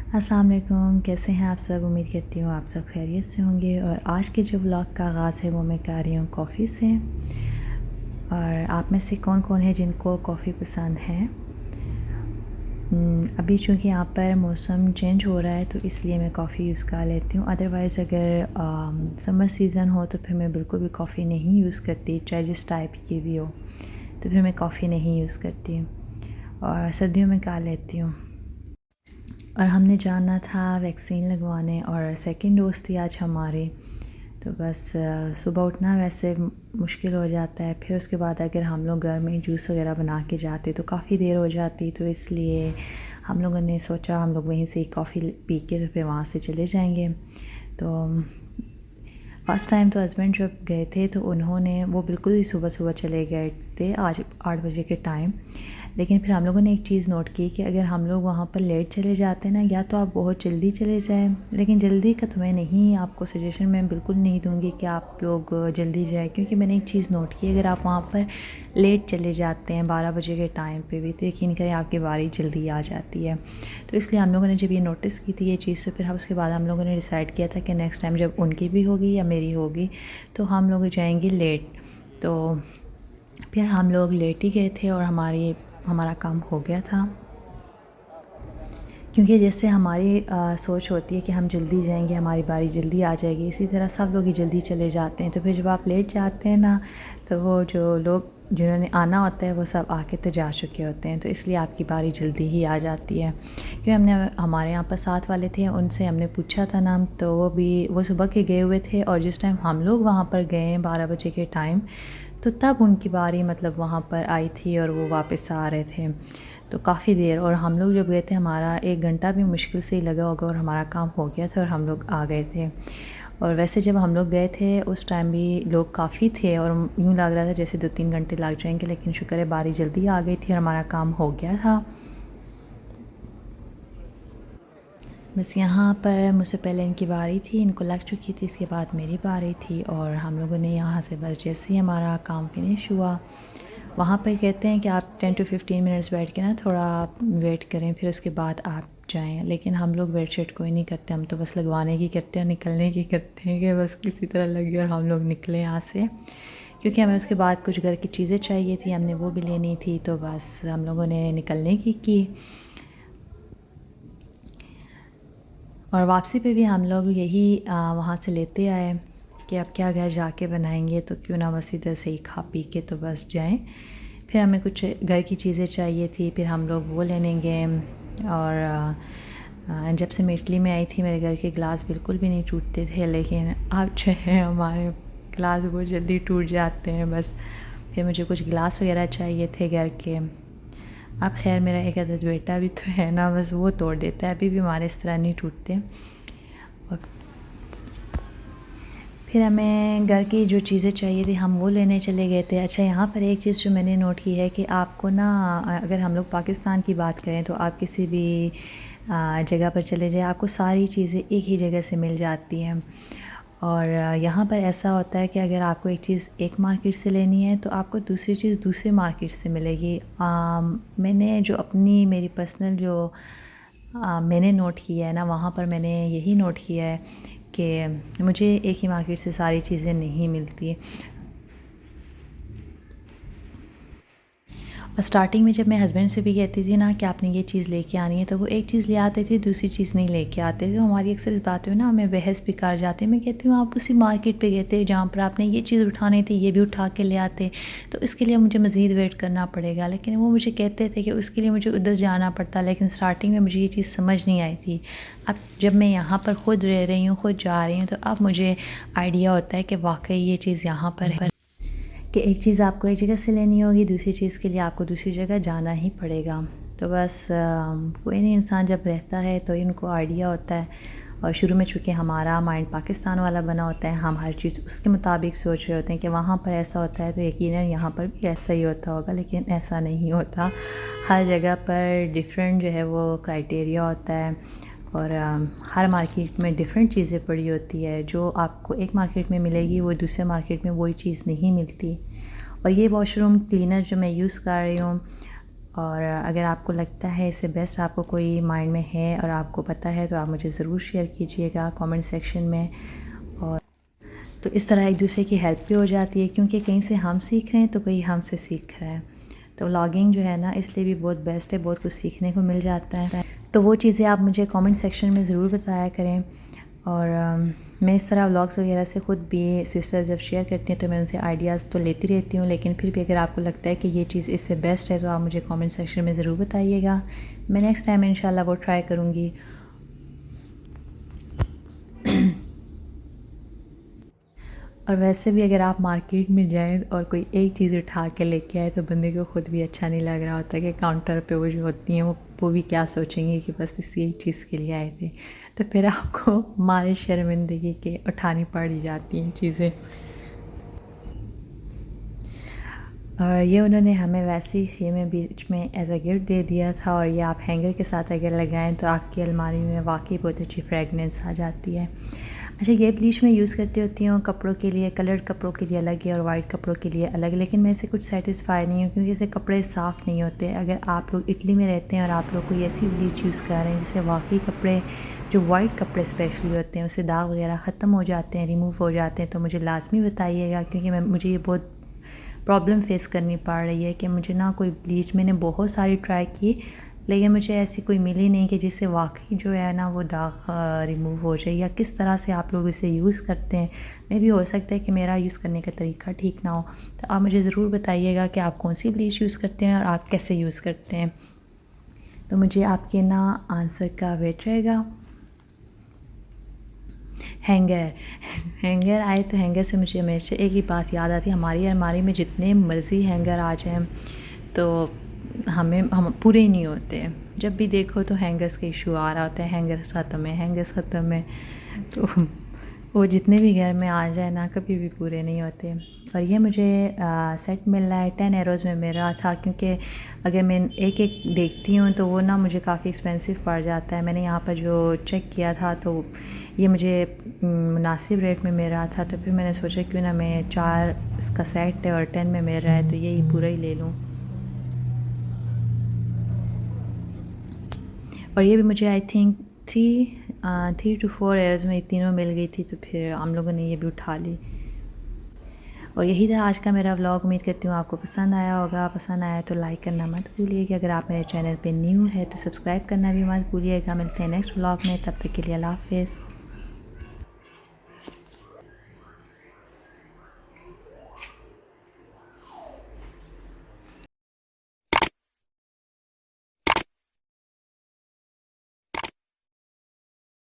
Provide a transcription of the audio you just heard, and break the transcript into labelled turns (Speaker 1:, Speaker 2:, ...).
Speaker 1: अस्सलाम वालेकुम, कैसे हैं आप सब। उम्मीद करती हूँ आप सब खैरियत से होंगे। और आज के जो व्लॉग का आगाज़ है वो मैं कर रही हूँ कॉफ़ी से। और आप में से कौन कौन है जिनको कॉफ़ी पसंद है। अभी चूँकि यहाँ पर मौसम चेंज हो रहा है तो इसलिए मैं कॉफ़ी यूज़ कर लेती हूँ। अदरवाइज़ अगर समर सीज़न हो तो फिर मैं बिल्कुल भी कॉफ़ी नहीं यूज़ करती, चाहे जिस टाइप की भी हो, तो फिर मैं कॉफ़ी नहीं यूज़ करती। और सर्दियों में कर लेती हूँ। और हमने जाना था वैक्सीन लगवाने और सेकंड डोज़ थी आज हमारी। तो बस सुबह उठना वैसे मुश्किल हो जाता है, फिर उसके बाद अगर हम लोग घर में जूस वगैरह बना के जाते तो काफ़ी देर हो जाती, तो इसलिए हम लोगों ने सोचा हम लोग वहीं से कॉफ़ी पी के तो फिर वहाँ से चले जाएंगे। तो फ़र्स्ट टाइम तो हस्बैंड जब गए थे तो उन्होंने वो बिल्कुल ही सुबह सुबह चले गए थे, आज 8 बजे के टाइम। लेकिन फिर हम लोगों ने एक चीज़ नोट की कि अगर हम लोग वहाँ पर लेट चले जाते हैं ना, या तो आप बहुत जल्दी चले जाएं, लेकिन जल्दी का तो मैं नहीं, आपको सजेशन मैं बिल्कुल नहीं दूँगी कि आप लोग जल्दी जाएं, क्योंकि मैंने एक चीज़ नोट की, अगर आप वहाँ पर लेट चले जाते हैं 12 बजे के टाइम पे भी, तो यकीन करें आपकी बारी जल्दी आ जाती है। तो इसलिए हम लोगों ने जब ये नोटिस की थी ये चीज़, तो फिर उसके बाद हम लोगों ने डिसाइड किया था कि नेक्स्ट टाइम जब उनकी भी होगी या मेरी होगी तो हम लोग जाएंगे लेट। तो फिर हम लोग लेट ही गए थे और हमारा काम हो गया था, क्योंकि जैसे हमारी सोच होती है कि हम जल्दी जाएंगे, हमारी बारी जल्दी आ जाएगी, इसी तरह सब लोग ही जल्दी चले जाते हैं। तो फिर जब आप लेट जाते हैं ना, तो वो जो लोग जिन्होंने आना होता है वो सब आके तो जा चुके होते हैं, तो इसलिए आपकी बारी जल्दी ही आ जाती है। क्योंकि हमारे यहाँ पर साथ वाले थे, उनसे हमने पूछा था नाम, तो वो सुबह के गए हुए थे, और जिस टाइम हम लोग वहाँ पर गए 12 बजे के टाइम, तो तब उनकी बारी मतलब वहाँ पर आई थी और वो वापस आ रहे थे। तो काफ़ी देर, और हम लोग जब गए थे हमारा 1 घंटा भी मुश्किल से ही लगा होगा और हमारा काम हो गया था और हम लोग आ गए थे। और वैसे जब हम लोग गए थे उस टाइम भी लोग काफ़ी थे और यूँ लग रहा था जैसे 2-3 घंटे लग जाएंगे, लेकिन शुक्र है बारी जल्दी आ गई थी और हमारा काम हो गया था। बस यहाँ पर मुझसे पहले इनकी बारी थी, इनको लग चुकी थी, इसके बाद मेरी बारी थी, और हम लोगों ने यहाँ से बस जैसे ही हमारा काम फिनिश हुआ, वहाँ पे कहते हैं कि आप 10 to 15 मिनट्स बैठ के ना थोड़ा वेट करें, फिर उसके बाद आप जाएं। लेकिन हम लोग वेट शेट कोई नहीं करते, हम तो बस लगवाने की करते हैं, निकलने की करते हैं कि बस किसी तरह लगे और हम लोग निकले यहाँ से, क्योंकि हमें उसके बाद कुछ घर की चीज़ें चाहिए थी, हमने वो भी लेनी थी, तो बस हम लोगों ने निकलने की। और वापसी पे भी हम लोग यही वहाँ से लेते आए कि अब क्या घर जाके बनाएंगे, तो क्यों ना बस इधर से ही खा पी के तो बस जाएं। फिर हमें कुछ घर की चीज़ें चाहिए थी, फिर हम लोग वो लेने गए। और जब से मैं इटली में आई थी मेरे घर के गिलास बिल्कुल भी नहीं टूटते थे, लेकिन अब जो है हमारे गिलास बहुत जल्दी टूट जाते हैं बस। फिर मुझे कुछ गिलास वगैरह चाहिए थे घर के। अब खैर मेरा एक अदद बेटा भी तो है ना, बस वो तोड़ देता है, अभी भी हमारे इस तरह नहीं टूटते। और फिर हमें घर की जो चीज़ें चाहिए थी हम वो लेने चले गए थे। अच्छा, यहाँ पर एक चीज़ जो मैंने नोट की है कि आपको ना, अगर हम लोग पाकिस्तान की बात करें तो आप किसी भी जगह पर चले जाए आपको सारी चीज़ें एक ही जगह से मिल जाती हैं। और यहाँ पर ऐसा होता है कि अगर आपको एक चीज़ एक मार्केट से लेनी है तो आपको दूसरी चीज़ दूसरे मार्केट से मिलेगी। मैंने जो अपनी मेरी पर्सनल जो मैंने नोट किया है ना, वहाँ पर मैंने यही नोट किया है कि मुझे एक ही मार्केट से सारी चीज़ें नहीं मिलती। और स्टार्टिंग में जब मैं हस्बैंड से भी कहती थी ना कि आपने ये चीज़ लेके आनी है, तो वो एक चीज़ ले आते थे, दूसरी चीज़ नहीं लेके आते थे। तो हमारी अक्सर इस बात में ना हमें बहस भी कर जाते हैं। मैं कहती हूँ आप उसी मार्केट पे गए थे जहाँ पर आपने ये चीज़ उठानी थी, ये भी उठा के ले आते, तो इसके लिए मुझे मज़ीद वेट करना पड़ेगा। लेकिन वो मुझे कहते थे कि उसके लिए मुझे उधर जाना पड़ता, लेकिन स्टार्टिंग में मुझे ये चीज़ समझ नहीं आई थी। अब जब मैं यहाँ पर ख़ुद रह रही हूँ, ख़ुद जा रही हूँ, तो अब मुझे आइडिया होता है कि वाकई ये चीज़ यहाँ पर है कि एक चीज़ आपको एक जगह से लेनी होगी, दूसरी चीज़ के लिए आपको दूसरी जगह जाना ही पड़ेगा। तो बस कोई नहीं, इंसान जब रहता है तो इनको आइडिया होता है। और शुरू में चूँकि हमारा माइंड पाकिस्तान वाला बना होता है, हम हर चीज़ उसके मुताबिक सोच रहे होते हैं कि वहाँ पर ऐसा होता है तो यकीनन यहाँ पर भी ऐसा ही होता होगा, लेकिन ऐसा नहीं होता। हर जगह पर डिफरेंट जो है वो क्राइटेरिया होता है, और हर मार्केट में डिफरेंट चीज़ें पड़ी होती है। जो आपको एक मार्केट में मिलेगी वो दूसरे मार्केट में वही चीज़ नहीं मिलती। और ये वॉशरूम क्लीनर जो मैं यूज़ कर रही हूँ, और अगर आपको लगता है इससे बेस्ट आपको कोई माइंड में है और आपको पता है तो आप मुझे ज़रूर शेयर कीजिएगा कमेंट सेक्शन में। और तो इस तरह एक दूसरे की हेल्प भी हो जाती है, क्योंकि कहीं से हम सीख रहे हैं तो कोई हमसे सीख रहा है। तो व्लॉगिंग जो है ना इसलिए भी बहुत बेस्ट है, बहुत कुछ सीखने को मिल जाता है। तो वो चीज़ें आप मुझे कमेंट सेक्शन में ज़रूर बताया करें। और मैं इस तरह व्लॉग्स वगैरह से ख़ुद भी सिस्टर जब शेयर करती हैं तो मैं उनसे आइडियाज़ तो लेती रहती हूँ, लेकिन फिर भी अगर आपको लगता है कि ये चीज़ इससे बेस्ट है तो आप मुझे कमेंट सेक्शन में ज़रूर बताइएगा। मैं नेक्स्ट टाइम इंशाल्लाह वो ट्राई करूँगी। और वैसे भी अगर आप मार्केट में जाएँ और कोई एक चीज़ उठा के लेके आए तो बंदे को खुद भी अच्छा नहीं लग रहा होता कि काउंटर पे वो जो होती हैं वो भी क्या सोचेंगे कि बस इसी एक चीज़ के लिए आए थे। तो फिर आपको मारे शर्मिंदगी के उठानी पड़ जाती हैं चीज़ें। और ये उन्होंने हमें वैसे ही फ्री में बीच में एज अ गिफ्ट दे दिया था। और ये आप हैंगर के साथ अगर लगाएं तो आपकी अलमारी में वाकई बहुत अच्छी फ्रेगनेंस आ जाती है। अच्छा, ये ब्लीच मैं यूज़ करती होती हूँ कपड़ों के लिए, कलर्ड कपड़ों के लिए अलग है और वाइट कपड़ों के लिए अलग, लेकिन मैं इससे कुछ सेटिस्फाई नहीं हूँ क्योंकि इससे कपड़े साफ़ नहीं होते। अगर आप लोग इटली में रहते हैं और आप लोग कोई ऐसी ब्लीच यूज़ कर रहे हैं जिससे वाकई कपड़े, जो वाइट कपड़े स्पेशली होते हैं, उससे दाग वगैरह ख़त्म हो जाते हैं, रिमूव हो जाते हैं, तो मुझे लाजमी बताइएगा, क्योंकि मुझे ये बहुत प्रॉब्लम फेस करनी पड़ रही है कि मुझे ना कोई ब्लीच, मैंने बहुत सारी ट्राई की लेकिन मुझे ऐसी कोई मिली नहीं कि जिससे वाकई जो है ना वो दाग रिमूव हो जाए। या किस तरह से आप लोग इसे यूज़ करते हैं, मे भी हो सकता है कि मेरा यूज़ करने का तरीका ठीक ना हो। तो आप मुझे ज़रूर बताइएगा कि आप कौन सी ब्लीच यूज़ करते हैं और आप कैसे यूज़ करते हैं। तो मुझे आपके ना आंसर का वेट रहेगा। हैंगर आए तो हैंगर से मुझे हमेशा एक ही बात याद आती है, हमारी अलमारी में जितने मर्ज़ी हैंगर आ जाएं तो हम पूरे ही नहीं होते। जब भी देखो तो हैंगर्स का इशू आ रहा होता है, हैंगर्स ख़त्म है, हैंगर्स ख़त्म है। तो वो जितने भी घर में आ जाए ना कभी भी पूरे नहीं होते। और ये मुझे सेट मिल रहा है 10 यूरोज़ में मिल रहा था, क्योंकि अगर मैं एक एक देखती हूँ तो वो ना मुझे काफ़ी एक्सपेंसिव पड़ जाता है। मैंने यहाँ पर जो चेक किया था तो ये मुझे मुनासिब रेट में मिल रहा था, तो फिर मैंने सोचा क्यों ना मैं 4 इसका सेट है और 10 में मिल रहा है तो यही पूरा ही ले लूँ। और ये भी मुझे आई थिंक 3 to 4 ईयर्स में तीनों मिल गई थी, तो फिर हम लोगों ने ये भी उठा ली। और यही था आज का मेरा व्लॉग। उम्मीद करती हूँ आपको पसंद आया होगा। पसंद आया तो लाइक करना मत भूलिएगा। अगर आप मेरे चैनल पे न्यू है तो सब्सक्राइब करना भी मत भूलिएगा। मिलते हैं नेक्स्ट व्लॉग में, तब तक के लिए अल्लाह हाफ़िज़।